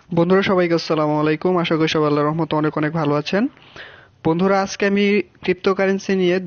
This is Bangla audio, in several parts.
বন্ধুরা সবাইকে আসসালামু আলাইকুম। আশা করি সবাই আল্লাহর রহমতে অনেক অনেক ভালো আছেন। বন্ধুরা আজকে আমি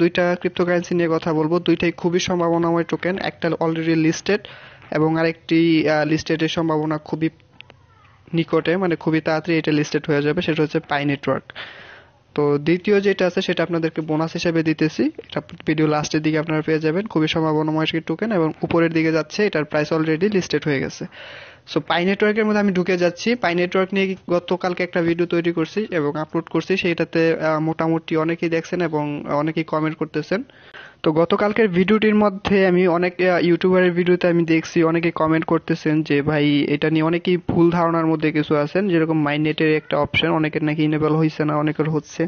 দুইটা ক্রিপ্টোকারেন্সি নিয়ে কথা বলবো। দুইটাই খুবই সম্ভাবনাময় টোকেন। একটা অলরেডি লিস্টেড এবং আরেকটি লিস্টেডের সম্ভাবনা খুবই নিকটে, মানে খুবই তাড়াতাড়ি এটা লিস্টেড হয়ে যাবে। সেটা হচ্ছে পাই নেটওয়ার্ক। তো দ্বিতীয় যেটা আছে সেটা আপনাদেরকে বোনাস হিসেবে দিতেছি। এটা ভিডিও লাস্টের দিকে আপনারা পেয়ে যাবেন। খুবই সম্ভাবনাময় টোকেন এবং উপরের দিকে যাচ্ছে, এটার প্রাইস অলরেডি লিস্টেড হয়ে গেছে। সো পাই নেটওয়ার্কের মধ্যে আমি ঢুকে যাচ্ছি। পাই নেটওয়ার্ক নিয়ে গতকালকে একটা ভিডিও তৈরি করছি এবং আপলোড করছি। সেইটাতে মোটামুটি অনেকেই দেখছেন এবং অনেকেই কমেন্ট করতেছেন। তো গতকালকের ভিডিওটির মধ্যে আমি অনেক ইউটিউবারের ভিডিওতে আমি দেখছি অনেকে কমেন্ট করতেছেন যে ভাই এটা নিয়ে অনেকেই ভুল ধারণার মধ্যে কিছু আছেন, যেরকম মাইনেটের একটা অপশন অনেকের নাকি ইনেবল হয়েছে না, অনেকের হচ্ছে।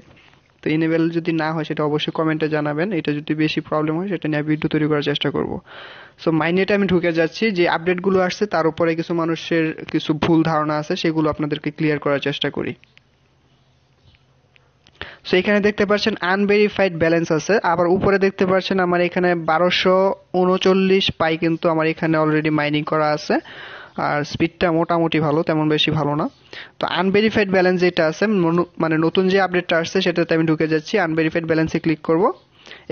তো ইনেবল যদি না হয় সেটা অবশ্যই কমেন্টে জানাবেন। এটা যদি বেশি প্রবলেম হয় সেটা নিয়ে ভিডিও তৈরি করার চেষ্টা করব। সো মাইনেটে আমি ঢুকে যাচ্ছি। যে আপডেটগুলো আসছে তার উপরে কিছু মানুষের কিছু ভুল ধারণা আছে, সেগুলো আপনাদেরকে ক্লিয়ার করার চেষ্টা করি। সো এখানে দেখতে পাচ্ছেন আনভেরিফাইড ব্যালেন্স আছে, আবার উপরে দেখতে পাচ্ছেন আমার এখানে 1239 পাই কিন্তু আমার এখানে অলরেডি মাইনিং করা আছে। আর স্পিডটা মোটামুটি ভালো, তেমন বেশি ভালো না। তো আনভেরিফাইড ব্যালেন্স যেটা আছে, মানে নতুন যে আপডেটটা আসছে সেটাতে আমি ঢুকে যাচ্ছি। আনভেরিফাইড ব্যালেন্সে ক্লিক করব।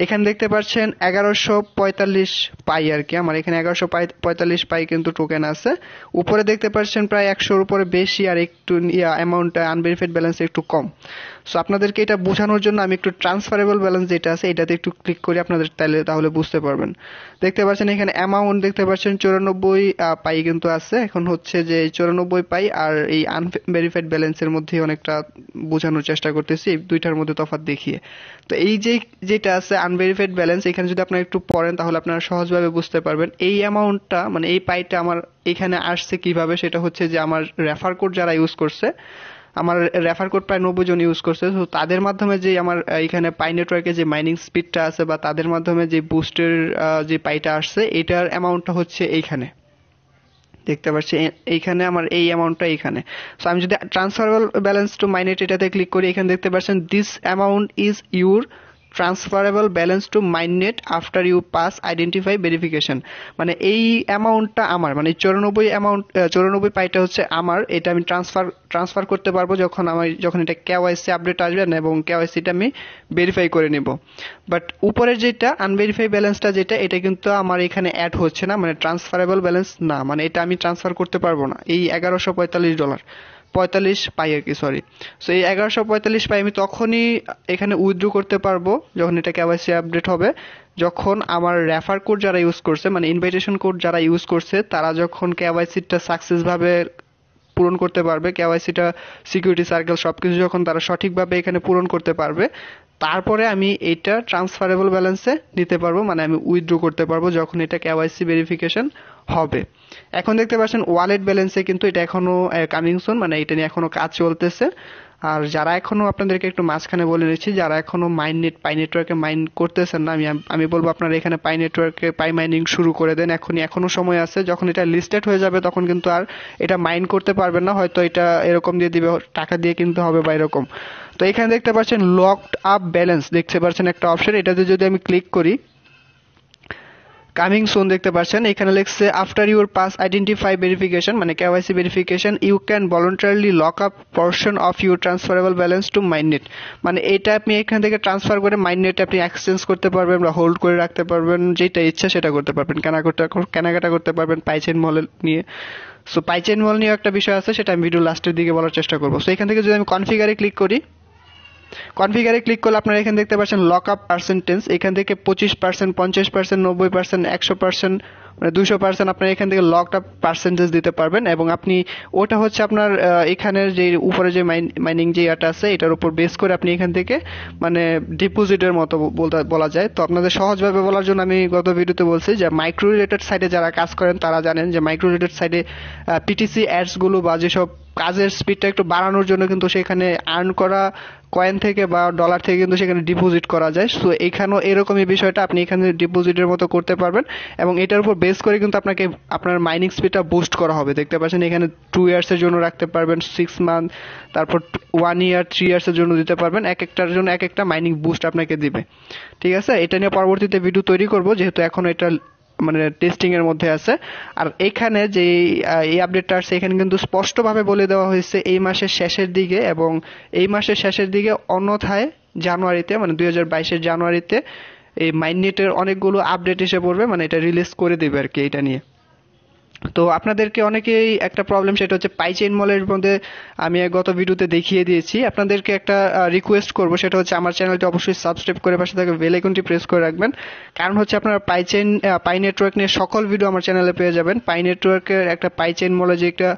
এখানে দেখতে পাচ্ছেন 1145 পাই আর কি, আমার এখানে 1145 পাই কিন্তু টোকেন আছে। উপরে দেখতে পাচ্ছেন প্রায় 100-র উপরে বেশি, আর একটু অ্যামাউন্টটা আনভেরিফাইড ব্যালেন্স একটু কম। সো আপনাদেরকে এটা বোঝানোর জন্য আমি একটু ট্রান্সফারেবল ব্যালেন্স যেটা আছে এটাতে একটু ক্লিক করি, আপনাদের তাহলে বুঝতে পারবেন। দেখতে পাচ্ছেন এখানে অ্যামাউন্ট দেখতে পাচ্ছেন 94 পাই কিন্তু আছে। এখন হচ্ছে যে 94 পাই আর এই আনভেরিফাইড ব্যালেন্সের মধ্যে অনেকটা বোঝানোর চেষ্টা করতেছি, এই দুইটার মধ্যে তফাৎ দেখিয়ে। তো এই যেটা আছে আনভেরিফাইড ব্যালেন্স, এখানে যদি আপনারা একটু পড়েন তাহলে আপনারা সহজভাবে বুঝতে পারবেন। এই অ্যামাউন্টটা মানে এই পাইটা আমার এখানে আসছে কিভাবে, সেটা হচ্ছে যে আমার রেফার কোড যারা ইউজ করছে, আমার রেফার কোড প্রায় 90 জন ইউজ করছে। তো তাদের মাধ্যমে যে আমার এখানে পাই নেটওয়ার্কে যে মাইনিং স্পিডটা আছে বা তাদের মাধ্যমে যে বুস্টের যে পাইটা আসছে, এটার অ্যামাউন্টটা হচ্ছে এইখানে দেখতে পাচ্ছি। এইখানে আমার এই অ্যামাউন্টটা এইখানে। সো আমি যদি ট্রান্সফারেবল ব্যালেন্স টু মাইনেট এটাতে ক্লিক করি, এখানে দেখতে পাচ্ছেন this amount is your transferable balance to mainnet after you pass identify verification. মানে এই অ্যামাউন্টটা আমার, মানে 94 পাইটা হচ্ছে আমার। এটা আমি ট্রান্সফার করতে পারবো যখন এটা কেওয়াইসি আপডেট আসবে না এবং কেওয়াইসিটা আমি ভেরিফাই করে নিব। বাট উপরের যেটা আনভেরিফাই ব্যালেন্সটা যেটা, এটা কিন্তু আমার এখানে অ্যাড হচ্ছে না, মানে ট্রান্সফারেবল ব্যালেন্স না, মানে এটা আমি ট্রান্সফার করতে পারবো না। এই $1145 45 পাই আর কি, সরি। সো এই 1145 পাই আমি তখনই এখানে উইথড্র করতে পারবো যখন এটা কেওয়াইসি আপডেট হবে, যখন আমার রেফার কোড যারা ইউজ করছে, মানে ইনভাইটেশন কোড যারা ইউজ করছে, তারা যখন কেওয়াইসিটা সাকসেস ভাবে পূরণ করতে পারবে, কেওয়াইসিটা সিকিউরিটি সার্কেল সবকিছু যখন তারা সঠিকভাবে এখানে পূরণ করতে পারবে, তারপরে আমি এটা ট্রান্সফারেবল ব্যালেন্সে নিতে পারবো, মানে আমি উইথড্র করতে পারবো যখন এটা কেওয়াইসি ভেরিফিকেশন হবে। এখন দেখতে পাচ্ছেন ওয়ালেট ব্যালেন্সে কিন্তু এটা এখনো কামিং সুন, মানে এটা নিয়ে এখনো কাজ চলতেছে। আর যারা এখনো, আপনাদেরকে একটু মাঝখানে বলে নিচ্ছি, যারা এখনো পাই নেটওয়ার্কে মাইন করতেছেন না, আমি বলবো আপনারা এখানে পাই নেটওয়ার্কে পাই মাইনিং শুরু করে দেন। এখনো সময় আছে। যখন এটা লিস্টেড হয়ে যাবে তখন কিন্তু আর এটা মাইন করতে পারবেন না, হয়তো এটা এরকম দিয়ে দিবে, টাকা দিয়ে কিনতে হবে বা এরকম। তো এখানে দেখতে পাচ্ছেন লকড আপ ব্যালেন্স, দেখতে পাচ্ছেন একটা অপশন, এটাতে যদি আমি ক্লিক করি, কামিং সুন দেখতে পাচ্ছেন এখানে লিখছে after your pass identify verification, মানে KYC verification, you can voluntarily lock up portion of your transferable balance to mine it. মানে এটা আপনি এখান থেকে ট্রান্সফার করে মাইনেট আপনি এক্সচেঞ্জ করতে পারবেন বা হোল্ড করে রাখতে পারবেন, যেটা ইচ্ছা সেটা করতে পারবেন, কেনাকাটা করতে পারবেন পাইচেন মল নিয়ে। সো পাইচেন মল নিয়ে একটা বিষয় আছে, সেটা আমি ভিডিও লাস্টের দিকে বলার চেষ্টা করবো। সো এখান থেকে যদি আমি কনফিগারে ক্লিক করি, কনফিগারে ক্লিক করলে আপনারা এখানে দেখতে পাচ্ছেন লক আপ পার্সেন্টেজ, এখান থেকে 25%, 50%, 90%, 100%, মানে 200% আপনারা এখান থেকে লকড আপ পার্সেন্টেজ দিতে পারবেন। এবং আপনি ওটা হচ্ছে আপনার এখানের যে উপরে যে মাইনিং যে ইয়াটা আছে এটার উপর বেস করে আপনি এখান থেকে মানে ডিপোজিটের মতো বলা যায়। তো আপনাদের সহজভাবে বলার জন্য আমি গত ভিডিওতে বলছি যে মাইক্রো রিলেটেড সাইটে যারা কাজ করেন তারা জানেন যে মাইক্রো রিলেটেড সাইটে পিটিসি অ্যাডস গুলো বা যেসব কাজের স্পিডটা একটু বাড়ানোর জন্য কিন্তু সেখানে আর্ন করা কয়েন থেকে বা ডলার থেকে কিন্তু সেখানে ডিপোজিট করা যায়। সো এখানেও এরকমই বিষয়টা, আপনি এখানে ডিপোজিটের মতো করতে পারবেন এবং এটার উপর বেস করে কিন্তু আপনাকে আপনার মাইনিং স্পিডটা বুস্ট করা হবে। দেখতে পাচ্ছেন এখানে 2 ইয়ার্সের জন্য রাখতে পারবেন, 6 মান্থ, তারপর 1 ইয়ার, 3 ইয়ার্সের জন্য দিতে পারবেন। এক একটার জন্য এক একটা মাইনিং বুস্ট আপনাকে দিবে। ঠিক আছে, এটা নিয়ে পরবর্তীতে ভিডিও তৈরি করব, যেহেতু এখন এটা মানে টেস্টিং এর মধ্যে আছে। আর এখানে যে এই আপডেটটা আছে এখানে কিন্তু স্পষ্টভাবে বলে দেওয়া হয়েছে এই মাসের শেষের দিকে, এবং এই মাসের শেষের দিকে অন্যথায় জানুয়ারিতে মানে 2022-এর জানুয়ারিতে এই মাইননেটের অনেকগুলো আপডেট এসে পড়বে, মানে এটা রিলিজ করে দেবে আর কি এটা নিয়ে। তো আপনাদেরকে অনেকেই একটা প্রবলেম, সেটা হচ্ছে পাইচেইন মলের মধ্যে আমি গত ভিডিওতে দেখিয়ে দিয়েছি। আপনাদেরকে একটা রিকোয়েস্ট করব, সেটা হচ্ছে আমার চ্যানেলটি অবশ্যই সাবস্ক্রাইব করে পাশে থাকা বেল আইকনটি প্রেস করে রাখবেন। কারণ হচ্ছে আপনারা পাই নেটওয়ার্ক নিয়ে সকল ভিডিও আমার চ্যানেলে পেয়ে যাবেন। পাই নেটওয়ার্কের একটা পাইচেইন মলে যে একটা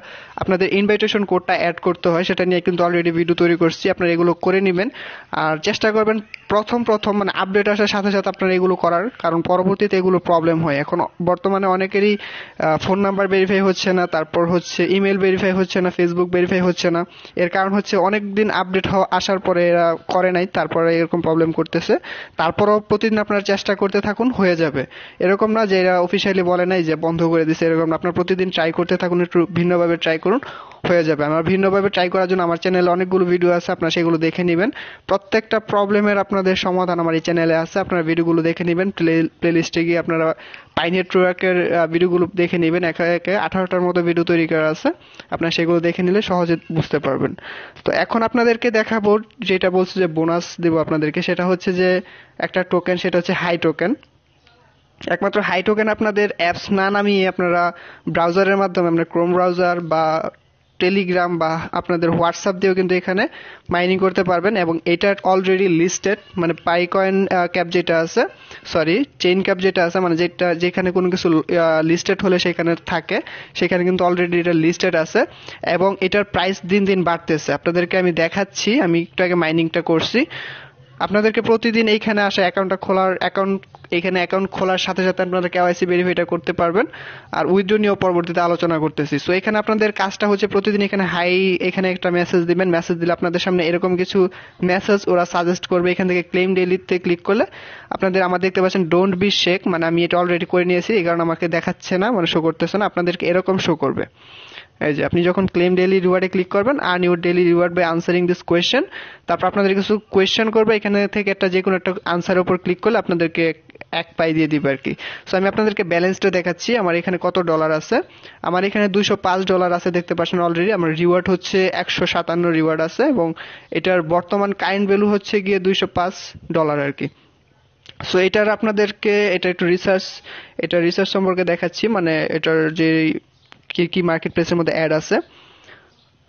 আপনাদের ইনভাইটেশন কোডটা অ্যাড করতে হয় সেটা নিয়ে কিন্তু অলরেডি ভিডিও তৈরি করছি, আপনারা এগুলো করে নেবেন। আর চেষ্টা করবেন প্রথম মানে আপডেট আসার সাথে সাথে আপনারা এগুলো করার, কারণ পরবর্তীতে এগুলো প্রবলেম হয়। এখন বর্তমানে অনেকেরই ফোন নাম্বার ভেরিফাই হচ্ছে না, তারপর হচ্ছে ইমেল ভেরিফাই হচ্ছে না, ফেসবুক ভেরিফাই হচ্ছে না। এর কারণ হচ্ছে অনেক দিন আপডেট আসার পরে এরা করে নাই, তারপরে এরকম প্রবলেম করতেছে। তারপরও প্রতিদিন আপনারা চেষ্টা করতে থাকুন, হয়ে যাবে। এরকম না যে এরা অফিসিয়ালি বলে নাই যে বন্ধ করে দিছে, এরকম না। আপনারা প্রতিদিন ট্রাই করতে থাকুন, একটু ভিন্নভাবে ট্রাই করুন, হয়ে যাবে। আমার ভিন্নভাবে ট্রাই করার জন্য আমার চ্যানেলে অনেকগুলো ভিডিও আছে, আপনারা সেগুলো দেখে নেবেন। প্রত্যেকটা প্রবলেমের আপনাদের সমাধান আমার এই চ্যানেলে আছে, আপনারা ভিডিওগুলো দেখে নেবেন। প্লেলিস্টে গিয়ে আপনারা পাই নেটওয়ার্কের ভিডিওগুলো দেখে নেবেন। একে একে 18টার মতো ভিডিও তৈরি করা আছে, আপনারা সেগুলো দেখে নিলে সহজে বুঝতে পারবেন। তো এখন আপনাদেরকে দেখাবো যেটা বলছে যে বোনাস দেবো আপনাদেরকে, সেটা হচ্ছে যে একটা টোকেন, সেটা হচ্ছে হাই টোকেন। একমাত্র হাই টোকেন আপনাদের অ্যাপস না নামিয়ে আপনারা ব্রাউজারের মাধ্যমে, আপনার ক্রোম ব্রাউজার বা টেলিগ্রাম বা আপনাদের হোয়াটসঅ্যাপ দিয়েও কিন্তু এখানে মাইনিং করতে পারবেন। এবং এটা অলরেডি লিস্টেড, মানে পাইকয়েন ক্যাপ যেটা আছে, সরি চেইন ক্যাপ যেটা আছে, মানে যেটা যেখানে কোনো কিছু লিস্টেড হলে সেখানে থাকে, সেখানে কিন্তু অলরেডি এটা লিস্টেড আছে। এবং এটার প্রাইস দিন দিন বাড়তেছে। আপনাদেরকে আমি দেখাচ্ছি, আমি একটু আগে মাইনিংটা করছি। আপনাদেরকে প্রতিদিন এইখানে আসা এখানে অ্যাকাউন্ট খোলার সাথে সাথে আপনারা কেওয়াইসি ভেরিফাইটা করতে পারবেন। আর উইথড্র নিয়েও পরবর্তীতে আলোচনা করতেছি। সো এখানে আপনাদের কাজটা হচ্ছে প্রতিদিন এখানে একটা মেসেজ দিবেন। মেসেজ দিলে আপনাদের সামনে এরকম কিছু মেসেজ ওরা সাজেস্ট করবে। এখান থেকে ক্লেম ডেইলিতে ক্লিক করলে আপনাদের আমার দেখতে পাচ্ছেন ডোন্ট বি শেক, মানে আমি এটা অলরেডি করে নিয়েছি, এই কারণে আমাকে দেখাচ্ছে না, মানে শো করতেছে না। আপনাদেরকে এরকম শো করবে, এই যে আপনি যখন ক্লেম ডেইলি রিওয়ার্ডে ক্লিক করবেন, earn your daily reward by answering this question, তারপর আপনাদের কিছু কোয়েশ্চেন করবে। এখানে থেকে একটা যে কোনো একটা আনসারের উপর ক্লিক করলে আপনাদেরকে 1 পাই দিয়ে দিবে আর কি। সো আমি আপনাদেরকে ব্যালেন্সটা দেখাচ্ছি, আমার এখানে কত ডলার আছে। আমার এখানে $205 আছে, দেখতে পাচ্ছেন অলরেডি। আমার রিওয়ার্ড হচ্ছে 157 রিওয়ার্ড আছে, এবং এটার বর্তমান কারেন্ট ভ্যালু হচ্ছে গিয়ে $205 আর কি। সো এটার আপনাদেরকে এটা রিসার্চ সম্পর্কে দেখাচ্ছি, মানে এটার যে কি কি মার্কেট প্লেসের মধ্যে অ্যাড আছে।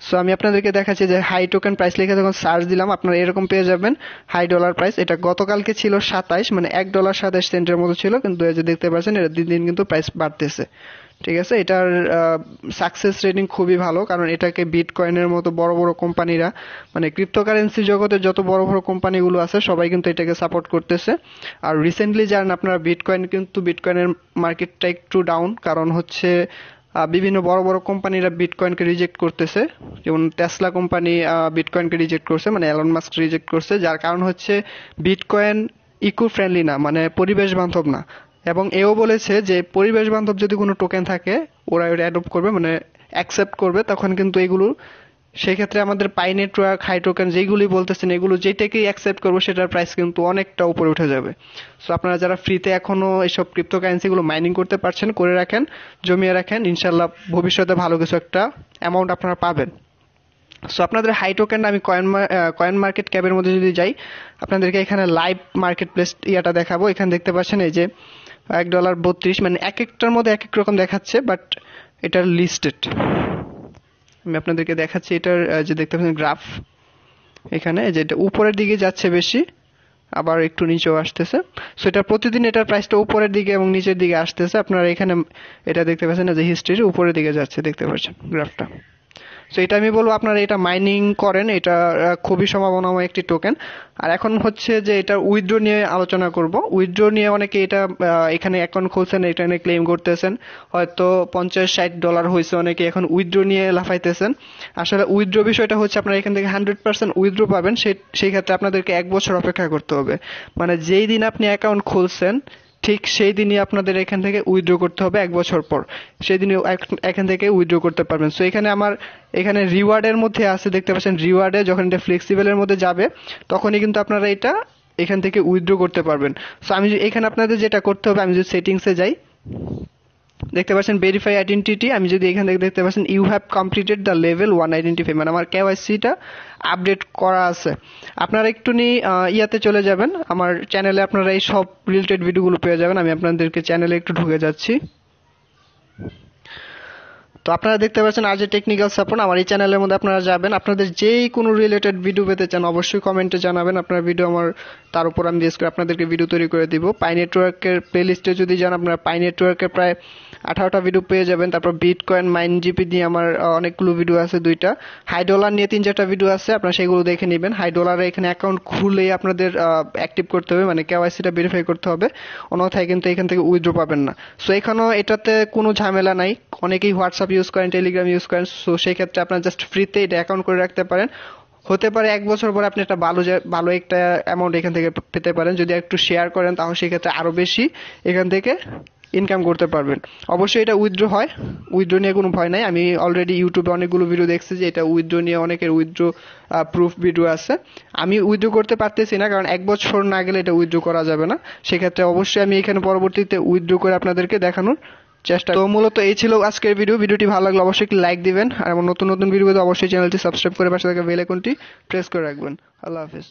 সো আমি আপনাদেরকে দেখাচ্ছি যে হাই টোকেন প্রাইস লিখে যখন সার্চ দিলাম আপনারা এরকম পেয়ে যাবেন হাই ডলার প্রাইস। এটা গতকালকে ছিল 27, মানে $1.27 মতো ছিল, কিন্তু এই যে দেখতে পাচ্ছেন এটা দিন দিন কিন্তু প্রাইস বাড়তেছে। ঠিক আছে, এটার সাকসেস রেটিং খুবই ভালো, কারণ এটাকে বিটকয়েনের মতো বড় বড় কোম্পানিরা, মানে ক্রিপ্টোকারেন্সি জগতে যত বড় বড় কোম্পানিগুলো আছে সবাই কিন্তু এটাকে সাপোর্ট করতেছে। আর রিসেন্টলি জানেন আপনারা বিটকয়েনের মার্কেটটা একটু ডাউন, কারণ হচ্ছে বিভিন্ন বড় বড় কোম্পানিরা বিটকয়েনকে রিজেক্ট করতেছে। যেমন টেসলা কোম্পানি বিটকয়েনকে রিজেক্ট করছে, মানে এলন মাস্ক রিজেক্ট করছে, যার কারণ হচ্ছে বিটকয়েন ইকো ফ্রেন্ডলি না, মানে পরিবেশ বান্ধব না। এবং এও বলেছে যে পরিবেশ বান্ধব যদি কোনো টোকেন থাকে ওরা ওটা অ্যাডপ্ট করবে, মানে অ্যাকসেপ্ট করবে, তখন কিন্তু এগুলো সেক্ষেত্রে আমাদের পাই নেটওয়ার্ক হাই টোকেন যেগুলি বলতেছেন এগুলো যেটাকেই অ্যাকসেপ্ট করবো সেটার প্রাইস কিন্তু অনেকটা উপরে উঠে যাবে। সো আপনারা যারা ফ্রিতে এখনো এইসব ক্রিপ্টোকারেন্সিগুলো মাইনিং করতে পারছেন, করে রাখেন, জমিয়ে রাখেন, ইনশাল্লাহ ভবিষ্যতে ভালো কিছু একটা অ্যামাউন্ট আপনারা পাবেন। সো আপনাদের হাই টোকেন আমি কয়েন মার্কেট ক্যাপের মধ্যে যদি যাই, আপনাদেরকে এখানে লাইভ মার্কেট প্লেস ইয়াটা দেখাবো। এখানে দেখতে পাচ্ছেন এই যে $1.32, মানে এক একটার মধ্যে এক এক রকম দেখাচ্ছে, বাট এটার লিস্টেড আমি আপনাদেরকে দেখাচ্ছি। এটার যে দেখতে পাচ্ছেন গ্রাফ, এখানে যেটা উপরের দিকে যাচ্ছে বেশি, আবার একটু নিচেও আসতেছে। সো এটা প্রতিদিন এটার প্রাইসটা উপরের দিকে এবং নিচের দিকে আসতেছে। আপনারা এখানে এটা দেখতে পাচ্ছেন যে হিস্ট্রি উপরের দিকে যাচ্ছে, দেখতে পাচ্ছেন গ্রাফটা। সো এটা আমি বলবো আপনারা এটা মাইনিং করেন, এটা খুবই সম্ভাবনাময় একটি টোকেন। আর এখন হচ্ছে যে এটা উইথড্র নিয়ে আলোচনা করব। উইথড্র নিয়ে অনেকে এটা এখানে অ্যাকাউন্ট খুলছেন, এটা নিয়ে ক্লেম করতেছেন, হয়তো $50-60 হয়েছে, অনেকে এখন উইথড্র নিয়ে লাফাইতেছেন। আসলে উইথড্র বিষয়টা হচ্ছে আপনারা এখান থেকে 100% উইথড্র পাবেন, সেই ক্ষেত্রে আপনাদেরকে 1 বছর অপেক্ষা করতে হবে। মানে যেই দিন আপনি অ্যাকাউন্ট খুলছেন ঠিক সেই দিনই আপনাদের এখান থেকে উইথড্র করতে হবে, 1 বছর পর সেই দিনই এখান থেকে উইথড্র করতে পারবেন। সো এখানে রিওয়ার্ডের মধ্যে আছে, দেখতে পাচ্ছেন রিওয়ার্ডে যখন এটা ফ্লেক্সিবলের মধ্যে যাবে তখনই কিন্তু আপনারা এটা এখান থেকে উইথড্র করতে পারবেন। সো আমি এখানে আপনাদের যেটা করতে হবে, আমি যদি সেটিংসে যাই, দেখতে পাচ্ছেন ভেরিফাই আইডেন্টিটি, আমি যদি এখান থেকে দেখতে পাচ্ছেন you have completed the level 1 identify, মানে আমার কেওয়াইসিটা আপডেট করা আছে। আপনারা একটু ইয়াতে চলে যাবেন, আমার চ্যানেলে আপনারা এই সব রিলেটেড ভিডিওগুলো পেয়ে যাবেন। আমি আপনাদেরকে চ্যানেলে একটু ঢুকে যাচ্ছি। তো আপনারা দেখতে পাচ্ছেন আজ টেকনিক্যাল সাপোর্ট, আমার এই চ্যানেলের মধ্যে আপনারা যাবেন, আপনাদের যেই কোনো রিলেটেড ভিডিও পেতে চান অবশ্যই কমেন্টে জানাবেন, আপনার ভিডিও আমার তার উপর আমি বেস করে আপনাদেরকে ভিডিও তৈরি করে দিব। পাই নেটওয়ার্কের প্লেলিস্টে যদি যান আপনারা পাই নেটওয়ার্কের প্রায় 18টা ভিডিও পেয়ে যাবেন। তারপর বিটকয়েন মাইন জিপি নিয়ে আমার অনেকগুলো ভিডিও আছে, 2টা হাই ডলার নিয়ে 3-4টা ভিডিও আছে, আপনারা সেগুলো দেখে নেবেন। হাই ডলারে এখানে অ্যাকাউন্ট খুলে আপনাদের অ্যাক্টিভ করতে হবে, মানে কেওয়াইসিটা ভেরিফাই করতে হবে, অন্যথায় কিন্তু এখান থেকে উইথড্র পাবেন না। সো এখানেও এটাতে কোনো ঝামেলা নাই, অনেকেই হোয়াটসঅ্যাপ ইউজ করেন, টেলিগ্রাম ইউজ করেন, সো সেই ক্ষেত্রে আপনারা জাস্ট ফ্রিতে এটা অ্যাকাউন্ট করে রাখতে পারেন। হতে পারে 1 বছর পরে আপনি একটা ভালো একটা অ্যামাউন্ট এখান থেকে পেতে পারেন, যদি একটু শেয়ার করেন তাহলে সেক্ষেত্রে আরো বেশি এখান থেকে ইনকাম করতে পারবেন। অবশ্যই এটা উইথড্র হয়, উইথড্র নিয়ে কোনো ভয় নাই। আমি অলরেডি ইউটিউবে অনেকগুলো ভিডিও দেখছি যে এটা উইথড্র নিয়ে অনেকের উইথড্র প্রুফ ভিডিও আছে। আমি উইথড্র করতে পারতেছি না, কারণ 1 বছর না গেলে এটা উইথড্র করা যাবে না। সেক্ষেত্রে অবশ্যই আমি এখানে পরবর্তীতে উইথড্র করে আপনাদেরকে দেখানোর চেষ্টা। তো মূলত এই ছিল আজকের ভিডিওটি ভালো লাগলে অবশ্যই একটি লাইক দিবেন, আর আমার নতুন নতুন ভিডিওতে অবশ্যই চ্যানেলটি সাবস্ক্রাইব করে পাশে থাকা বেল আইকনটি প্রেস করে রাখবেন। আল্লাহ হাফেজ।